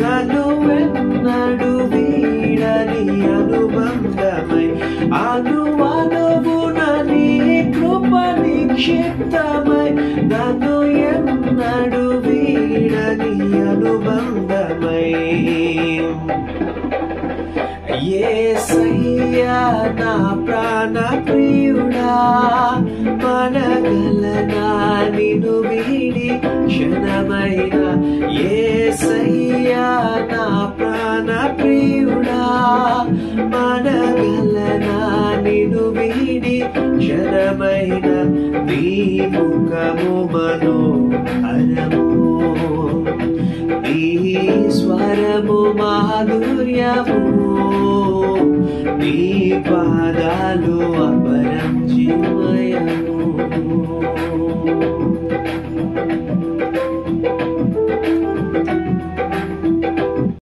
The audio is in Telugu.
నన్ను ఎన్నడు వీడని అనుబంధమై అనువనువున నీ కృప నిక్షిప్తమై నన్ను ఎన్నడు వీడని అనుబంధమై యేసయ్యా నా ప్రాణ ప్రియుడా మనగలనా నిన్ను వీడి క్షణమైన యేసయ్యా నా ప్రాణ ప్రియుడా మనగలనా నిన్ను వీడి క్షణమైన నీ ముఖము మనోహరము నీ స్వరము మాధుర్యము నీ పాదాలు అపరం చిన్మయము